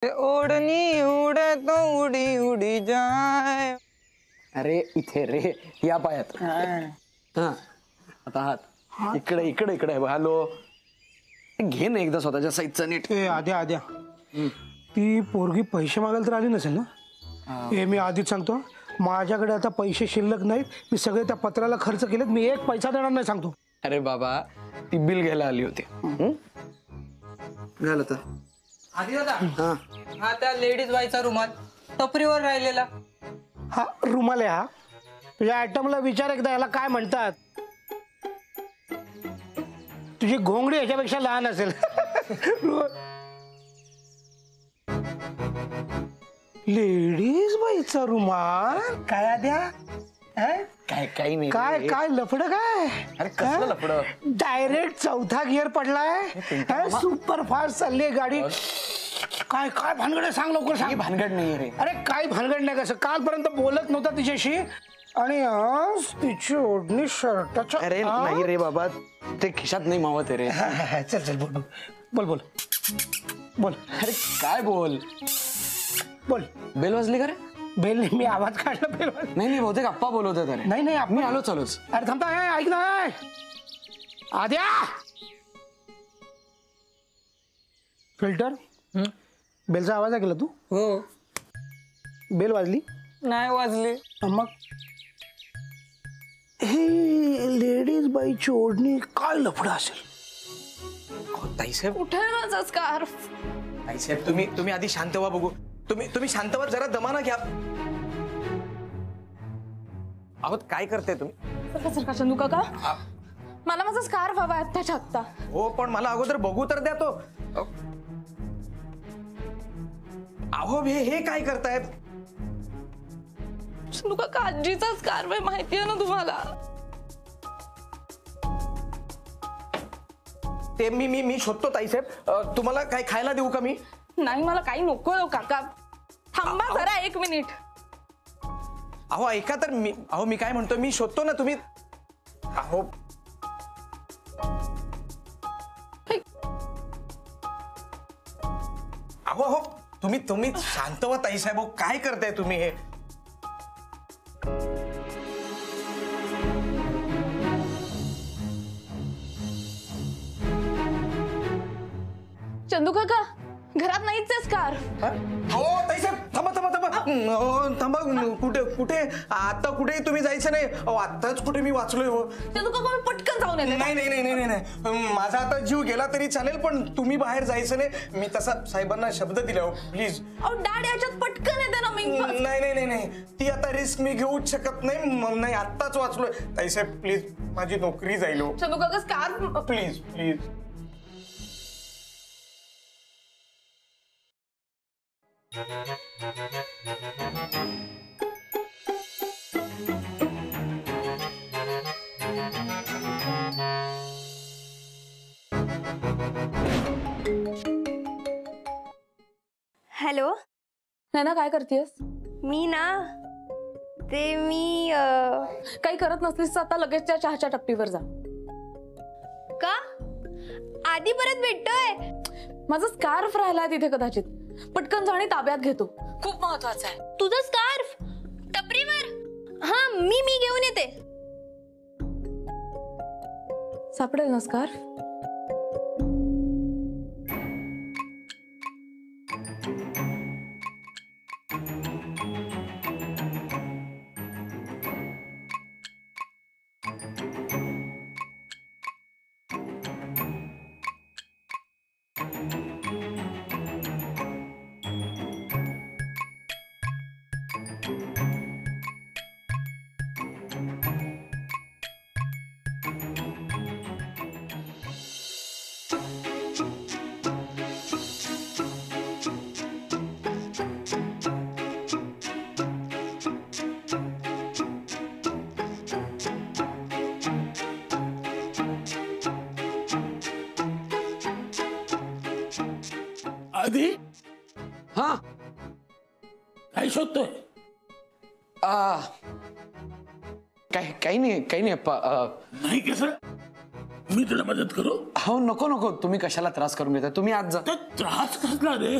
ओढणी उडे तो उडी उडी जाय. अरे इथे रे या पायात. हा आता हात इकडे इकडे इकडे. हॅलो घे ना एकदा स्वतःच्या साईजचा नीट. आद्या आद्या ती पोरगी पैसे मागायला तर आली नसेल ना? हे मी आधीच सांगतो, माझ्याकडे आता पैसे शिल्लक नाहीत. मी सगळे त्या पत्राला खर्च केलेत. मी एक पैसा देणार नाही सांगतो. अरे बाबा ती बिल घ्यायला आली होती. झालं तर आधी दादा हा त्या लेडीज बाईचा रुमाल टपरीवर राहिलेला. हा रुमाल आहे. हा तुझ्या आयटमला विचार एकदा, याला काय म्हणतात? तुझी घोंगडी ह्याच्यापेक्षा लहान असेल. लेडीज बाईचा रुमाल काय आद्या? काय काही नाही. काय काय लफड काय? अरे कसलं लफडं? डायरेक्ट चौथा गिअर पडलाय. सुपर फास्ट चालली आहे गाडी. काय काय भानगड आहे सांग लवकर सांग. भानगड नाही रे. अरे काय भानगड नाही. कसं कालपर्यंत बोलत नव्हता तिच्याशी आणि आज तिची ओढणी शर्टाच्या. अरे नाही रे बाबा ते खिशात नाही मावत रे. चल चल बोल बोल बोल बोल. अरे काय बोल बोल. बेल वाजली का रे? बेल नाही, मी आवाज काढला. बेल नाही नाही बहुतेक आप्पा बोलवत अरे. नाही नाही मी आलो चालूच. अरे थांबता ऐक ना आद्या. फिल्टर बेलचा आवाज ऐकला तू? हो. बेल वाजली नाही वाजली. मग हे लेडीज बाईची ओढणी काय लफडा असेल? ताईसाहेब कुठे माझा स्कार्फ? ताईसाहेब तुम्ही आधी शांत व्हा बघू. तुम्ही शांत व्हा जरा. दमाना घ्या. अहो काय करते तुम्ही? सरका चंदू काका मला माझा स्कार्फ हवा आहे आत्ताच्या आत्ता. हो पण मला अगोदर बघू तर द्या तो. अहो हे काय करतायत? चंदू काका आजीचा स्कार्फ आहे माहिती आहे ना तुम्हाला? ते मी शोधतो ताईसाहेब. तुम्हाला काय खायला देऊ का मी? नाही मला काही नको हो काका. थांबा जरा एक मिनिट. अहो ऐका तर मी काय म्हणतो मी शोधतो ना. तुम्ही अहो अहो अहो तुम्ही शांत व्हा ताईसाहेब. अहो काय करताय तुम्ही हे? चंदू काका घरात नाहीच आहे स्कार्फ. हो ताईसाहेब थांबा थांबा थांबा. थांबा कुठे आता कुठे तुम्ही जायचं नाही. अहो आत्ताच कुठे मी वाचलोय. हो चंदू काका मी पटकन जाऊन येते. नाही नाही नाही नाही नाही माझा आता जीव गेला तरी चालेल पण तुम्ही बाहेर जायचं नाही. मी तसा साहेबांना शब्द दिला. हो प्लीज. अहो डॅड याच्यात पटकन येते ना मी. नाही नाही नाही नाही ती आता रिस्क मी घेऊच शकत नाही. नाही आत्ताच वाचलोय. ताईसाहेब प्लीज माझी नोकरी जाईल. हो चंदू काका स्कार्फ प्लीज प्लीज. हॅलो नैना काय करतेस? मी ना ते मी काही करत नसलीस तर आता लगेच त्या चहाच्या टप्पीवर जा. का आधी परत भेटतोय? माझा स्कार्फ राहिलाय तिथे कदाचित. पटकन जा आणि ताब्यात घेतो. खूप महत्वाचं आहे. तुझं स्कार्फ टपरीवर? हा मी घेऊन येते. सापडेल ना स्कार्फ? आधी हा काय शोधतोय? काही नाही अप्पा. नाही कसं मी तुला मदत करू? हो नको नको तुम्ही कशाला त्रास करून घेता. तुम्ही आज जा. तर त्रास कसला रे?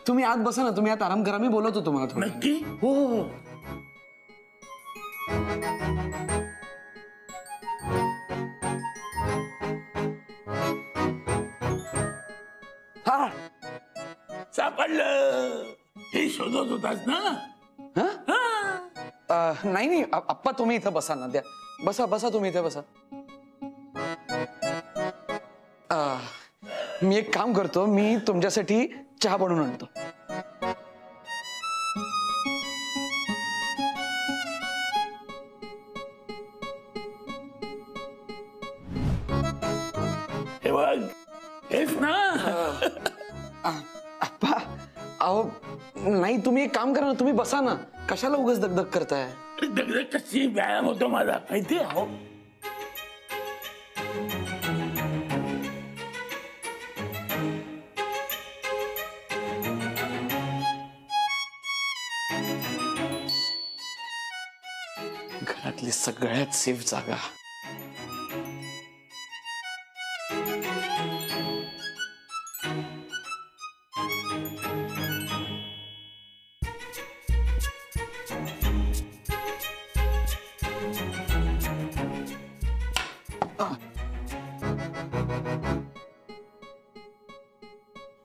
तुम्ही आत बसा ना, तुम्ही आत आराम करा, मी बोलवतो तुम्हाला थोडं. नक्की? हो हो हो. हा सापडलं. हे शोधत होतास ना? नाही नाही आप्पा, तुम्ही इथं बसा ना. द्या, बसा बसा, तुम्ही इथे बसा. मी एक काम करतो, मी तुमच्यासाठी चहा बनवून आणतो. हे बघ, हेच ना? आप्पा, अहो नाही, तुम्ही एक काम करा ना, तुम्ही बसा ना. कशाला उगाच दगदग करताय? दगदग कशी, व्यायाम होतो माझा माहितीये. हो, घरातली सगळ्यात सेफ जागा.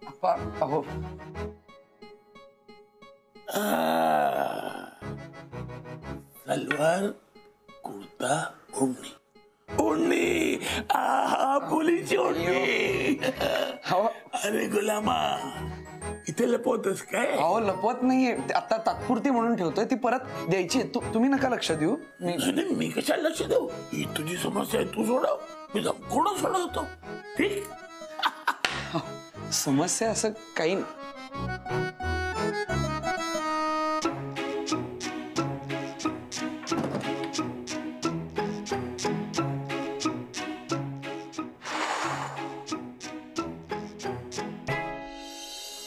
आप्पा, अहो सलवार कुर्ता ओढणी. ओढणी, पोलीसची ओढणी. अहो अरे गुलामा, इथे लपवतस काय? अहो लपवत नाहीये, आता तात्पुरती म्हणून ठेवतोय, ती परत द्यायची. तुम्ही नका लक्ष देऊ. नाही, मी कशाला लक्ष देऊ? ही तुझी समस्या आहे, तू सोडव. मी कोण सोडवतो? ठीक. समस्या असं काही नाही.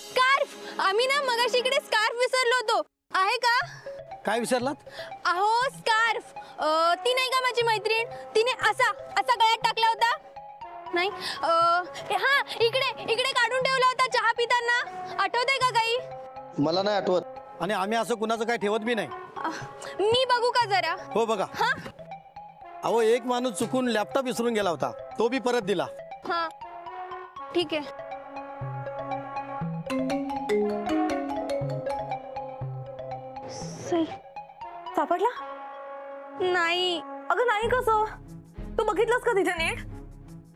स्कार्फ, आम्ही ना मगाशी इकडे स्कार्फ विसरलो होतो. आहे का? काय विसरलात? अहो स्कार्फ, ती नाही का माझी मैत्रीण, तिने असा असा गळ्यात टाकला होता. नाही, हा इकडे इकडे काढून ठेवला होता चहा पिताना. आठवतंय का काही? मला नाही आठवत, आणि आम्ही असं कुणाचं काही ठेवत बी नाही. मी बघू का जरा? हो बघा. हा अहो, एक माणूस चुकून लॅपटॉप विसरून गेला होता, तो बी परत दिला. हा ठीक आहे. सई, सापडला? नाही. अगं नाही, कसं? तू बघितलंस का तिथे नीट?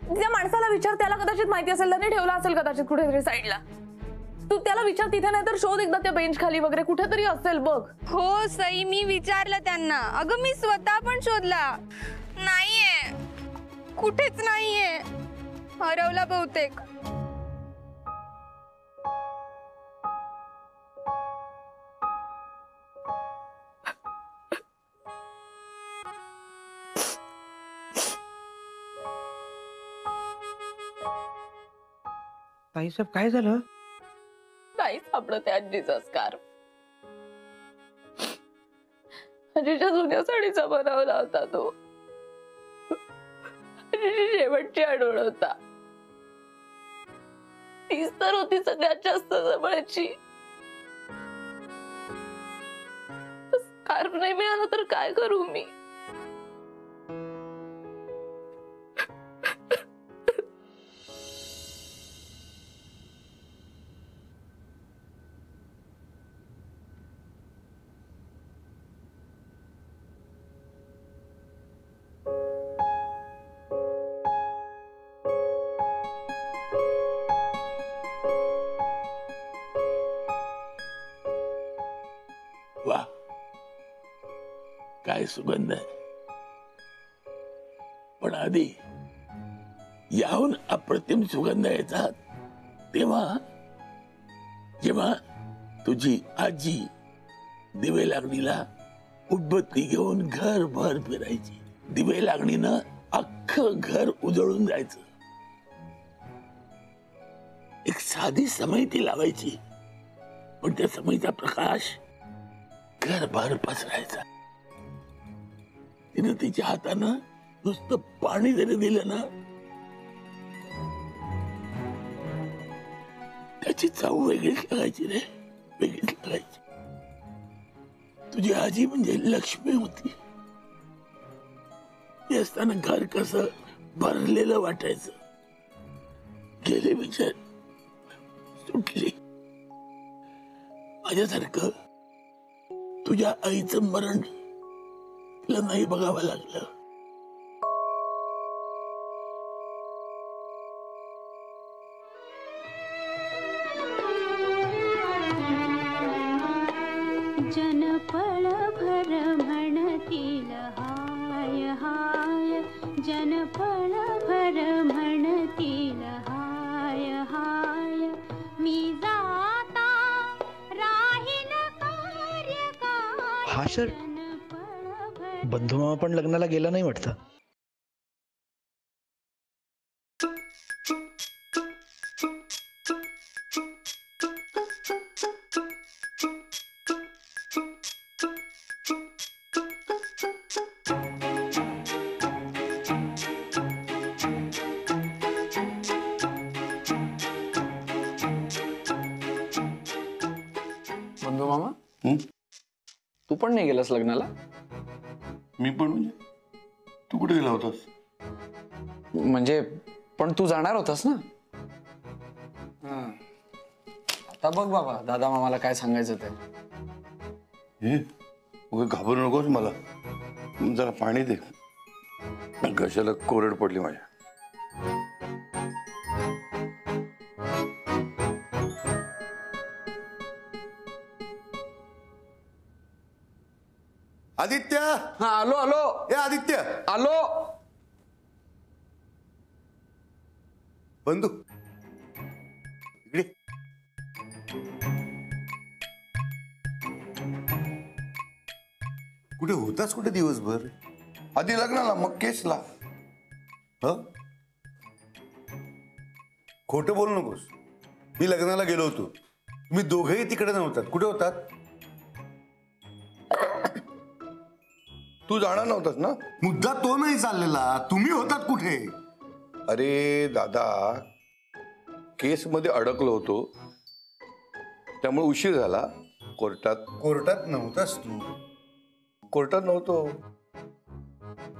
त्या माणसाला विचार, त्याला कदाचित माहिती असेल, त्याने ठेवला असेल कदाचित कुठेतरी साईडला. तू त्याला विचार तिथे, नाही तर शोध एकदा त्या बेंच खाली वगैरे कुठेतरी असेल बघ. हो सई, मी विचारलं त्यांना. अगं मी स्वतः पण शोधला, नाहीये, कुठेच नाहीये. हरवला बहुतेक. ताईसाहेब, काय झालं? नाही सापडत आजीचा स्कार्फ. आजीच्या जुन्या साडीचा बनवला होता तो. आजीची शेवटची आठवण होता. तीच तर होती सगळ्यात जास्त जवळची. स्कार्फ नाही मिळाला तर काय करू मी? वा, काय सुगंध आहे. पण आधी याहून अप्रतिम सुगंध यायचा तेव्हा, जेव्हा तुझी आजी दिवे लागणीला उदबत्ती घेऊन घरभर फिरायची. दिवे लागणीनं अख्खं घर उजळून जायचं. एक साधी समई ती लावायची, पण त्या समईचा प्रकाश घरभर पसरायचा. तिने तिच्या हातानं नुसतं पाणी जरी दिलं ना, त्याची चाव वेगळीच लागायची रे, वेगळीच लागायची. तुझी आजी म्हणजे लक्ष्मी होती. ती असताना घर कसं भरलेलं वाटायचं. गेले विचार सुटली. माझ्यासारखं तुझ्या आईचं मरण तुला नाही बघावं लागलं. जनपळ भर म्हणतील हाय हाय, जनपळ भर म्हणतील हाय हाय, मी जाता राहील कार्य काय. हा सर, बंधुमामा पण लग्नाला गेला नाही वाटतं. बंधू मामा, तू पण नाही गेलास लग्नाला? मी पण म्हणजे? तू कुठे गेला होतास? म्हणजे पण तू जाणार होतास ना. आता बघ बाबा, दादा मामाला काय सांगायचं ते. हे घाबरू नकोस मला. जरा पाणी दे, घशाला कोरड पडली माझ्या. आदित्य, हा आलो आलो. हे आदित्य, आलो. बंधू इकडे. कुठे होतास? कुठे दिवसभर? आधी लग्नाला, मग केसला. खोटं बोलू नकोस. मी लग्नाला गेलो होतो, तुम्ही दोघेही तिकडे नव्हतात. कुठे होतात? तू जाणार नव्हतास ना? मुद्दा तो नाही चाललेला, तुम्ही होतात कुठे? अरे दादा, केस मध्ये अडकलो होतो, त्यामुळे उशीर झाला. कोर्टात नव्हतास तू? कोर्टात नव्हतो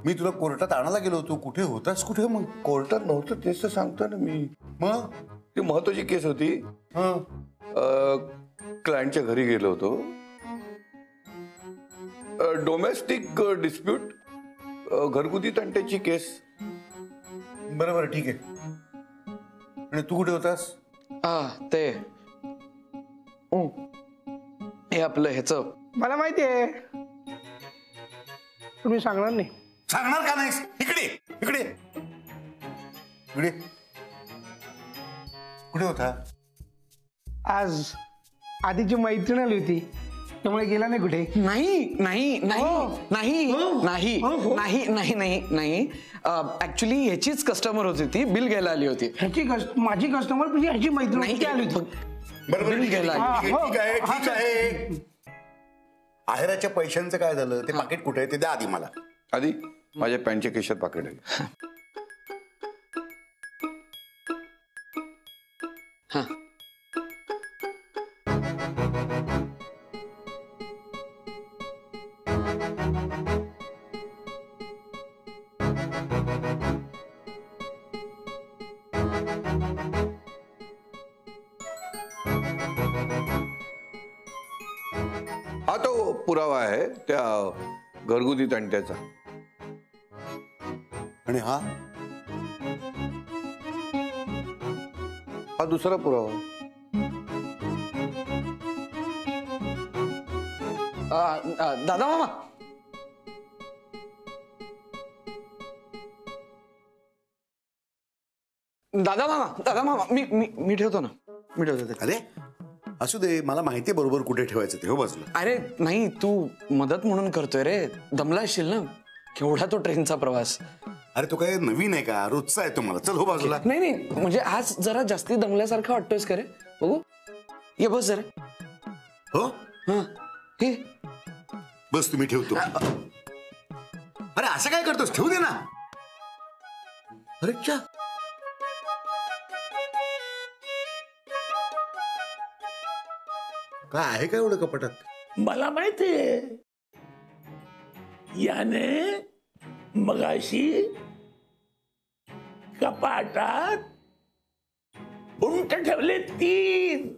मी. तुला कोर्टात आणायला गेलो होतो. कुठे होतास? कुठे मग? कोर्टात नव्हतं, तेच तर सांगतो ना मी. मग ती महत्वाची केस होती. क्लायंटच्या घरी गेलो होतो. डोमेस्टिक डिस्प्यूट, घरगुती तंट्याची केस. बरोबर, ठीक आहे. आणि तू कुठे होतास? ते हे आपलं ह्याच. मला माहिती आहे, तुम्ही सांगणार नाही. सांगणार का नाहीस? इकडे इकडे इकडे. कुठे होता? आज आधीची मैत्रीण आली होती, त्यामुळे गेला नाही कुठे. नाही नाही नाही नाही नाही नाही नाही नाही नाही. ऍक्च्युली ह्याचीच कस्टमर होती, ती बिल घ्यायला आली होती. माझी कस्टमर म्हणजे ह्याची मैत्रीण आली होती. बरोबर, बिल घ्यायला आली. ठीक आहे, ठीक आहे. आहेराच्या पैशांचं काय झालं? ते पाकिट कुठे आहे ते द्या आधी मला. आधी माझ्या पॅन्टच्या केशात पाकिट आहे. हा. हा तो पुरावा आहे त्या घरगुती तंट्याचा. आणि हा हा दुसरा पुरावा. दादा मामा, दादा मामा मी ठेवतो ना, मी ठेवतो ते. अरे असू दे, मला माहितीये बरोबर कुठे ठेवायचं ते. हो बाजूला. अरे नाही, तू मदत म्हणून करतोय रे. दमला असशील ना, केवढा तो ट्रेनचा प्रवास. अरे तो काय नवीन आहे का? रोजचा आहे तो मला. चल हो बाजूला. नाही नाही, म्हणजे आज जरा जास्ती दमल्यासारखं वाटतोयस का रे? बघू, ये बस जरा. हो हा, हे बस, तुम्ही ठेवतो. अरे असं काय करतोस? ठेवू दे ना. अरे च्या, काय आहे काय एवढं कपाटात? मला माहितीये याने मगाशी कपाटात उंट ठेवले 3.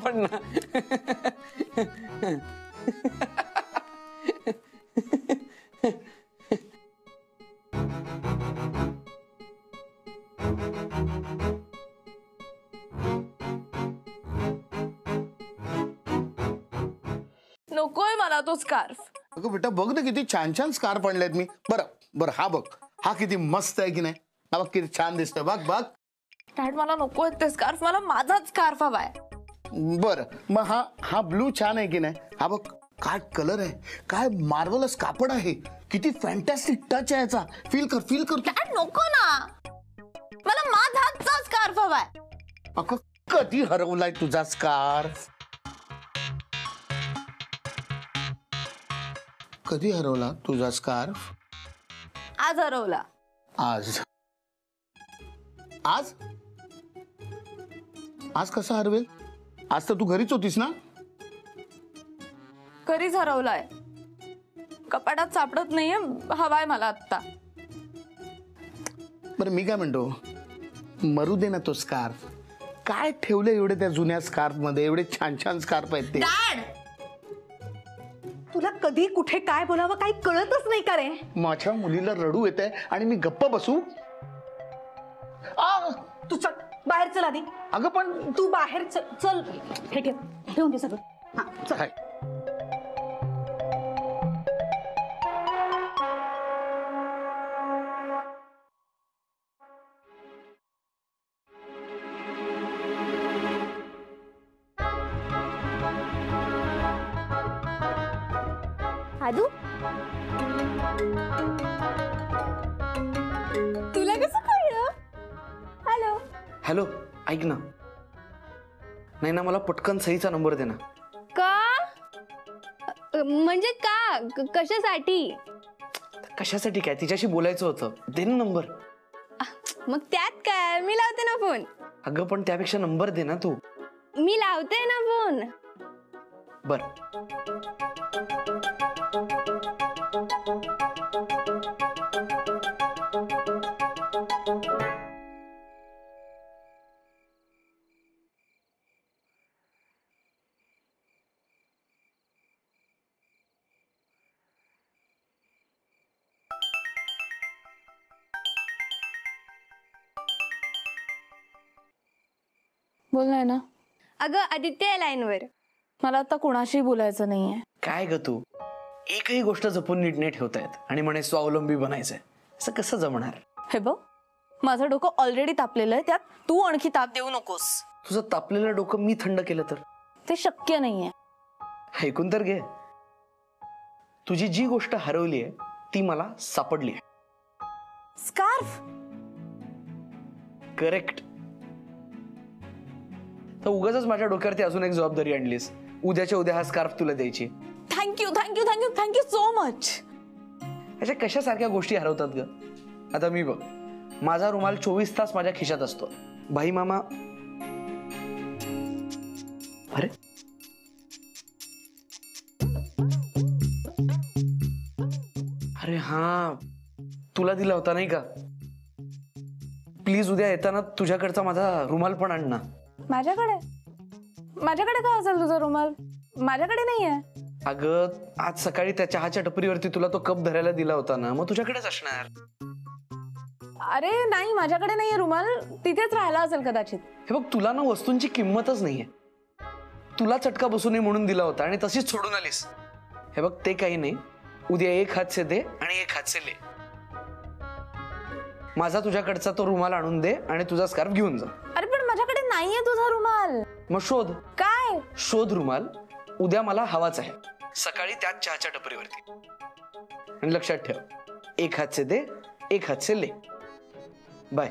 पण ना नकोय मला तो स्कार्फ. अगं बेटा बघ ना किती छान छान स्कार्फ आणलेत मी. बरं बरं हा बघ, हा किती मस्त आहे की नाही? हा बघ किती छान दिसतोय. बघ बघ. डॅड मला नकोय ते स्कार्फ, मला माझाच स्कार्फ हवाय. बरं मग हा ब्लू छान आहे की नाही? हा बघ काय कलर आहे, काय मार्वलस कापड आहे, किती फॅन्टॅस्टिक टच आहे याचा. फील कर फील कर. डॅड नको ना, मला माझाच स्कार्फ हवाय. अगं कधी हरवलाय तुझा स्कार्फ? कधी हरवला तुझा स्कार्फ? आज हरवला. आज आज आज कसा हरवेल? आज तर तू घरीच होतीस ना? घरीच हरवलाय, कपाटात सापडत नाहीये, हवाय मला आत्ता. बरं मी काय म्हणतो, मरू दे ना तो स्कार्फ. काय ठेवलं एवढे त्या जुन्या स्कार्फ मध्ये? एवढे छान छान स्कार्फ आहेत ते. डॅड तुला कधी कुठे काय बोलावं काही कळतच नाही का रे? माझ्या मुलीला रडू येत आहे आणि मी गप्प बसू? तू चल बाहेर चल आधी. अगं पण तू बाहेर चल. हे ठेव, ठेवून दे सगळं. हा चल. काय? आदू तुला कसं कळलं? हॅलो हॅलो, ऐक ना. नाही ना, मला पटकन सईचा नंबर दे ना. का? म्हणजे का? कशासाठी? कशासाठी काय, तिच्याशी बोलायचं होतं. दे ना नंबर. मग त्यात काय, मी लावते ना फोन. अगं पण त्यापेक्षा नंबर दे ना तू. मी लावते ना फोन. बर. बोल नाही ना. अगं आदित्य आहे लाईनवर. मला आता कोणाशी बोलायचं नाहीये. काय ग तू, एकही गोष्ट जपून नीट नाही ठेवतायत आणि म्हणे स्वावलंबी बनायचंय. असं कसं जमणार? हे बघ, माझं डोकं ऑलरेडी तापलेलं आहे, त्यात तू आणखी ताप देऊ नकोस. तुझं तापलेलं डोकं मी थंड केलं तर? ते शक्य नाहीये. ऐकून तर घे. तुझी जी गोष्ट हरवली आहे ती मला सापडली आहे. स्कार्फ? करेक्ट. तर उगाच माझ्या डोक्यावरती अजून एक जबाबदारी आणलीस. उद्याच्या उद्या हा स्कार्फ तुला द्यायची. Thank you thank you thank you thank you so much. अशा कशासारख्या गोष्टी हरवतात ग? आता मी बघ, माझा रुमाल 24 तास माझ्या खिशात असतो. भाई मामा, अरे अरे हा, तुला दिला होता नाही का? प्लीज उद्या येताना तुझ्याकडचा माझा रुमाल पण आण ना. माझ्याकडे का असेल तुझा रुमाल? माझ्याकडे नाहीये. अगं आज सकाळी त्या चहाच्या टपरीवरती तुला तो कप धरायला दिला होता ना, मग तुझ्याकडेच असणार. अरे नाही, माझ्याकडे नाहीये रुमाल, तिथेच राहिला असेल कदाचित. हे बघ, तुला ना वस्तूंची किंमतच नाहीये. तुला चटका बसू नये म्हणून दिला होता आणि तशीच सोडून आलीस. हे बघ, ते काही नाही. उद्या एक हात से दे आणि एक हात से ले. माझा तुझ्याकडचा तो रुमाल आणून दे आणि तुझा स्कार्फ घेऊन जा. अरे पण माझ्याकडे नाहीये तुझा रुमाल. मग शोध. काय शोध रुमाल. उद्या मला हवाच आहे, सकाळी त्याच चहाच्या टपरीवरती. आणि लक्षात ठेव, एक हात से दे एक हात से ले. बाय.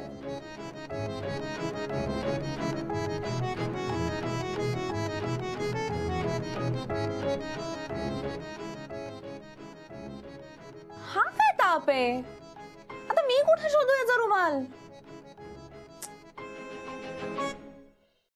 हा काय ताप आहे? आता मी कुठे शोधू याचा रुमाल?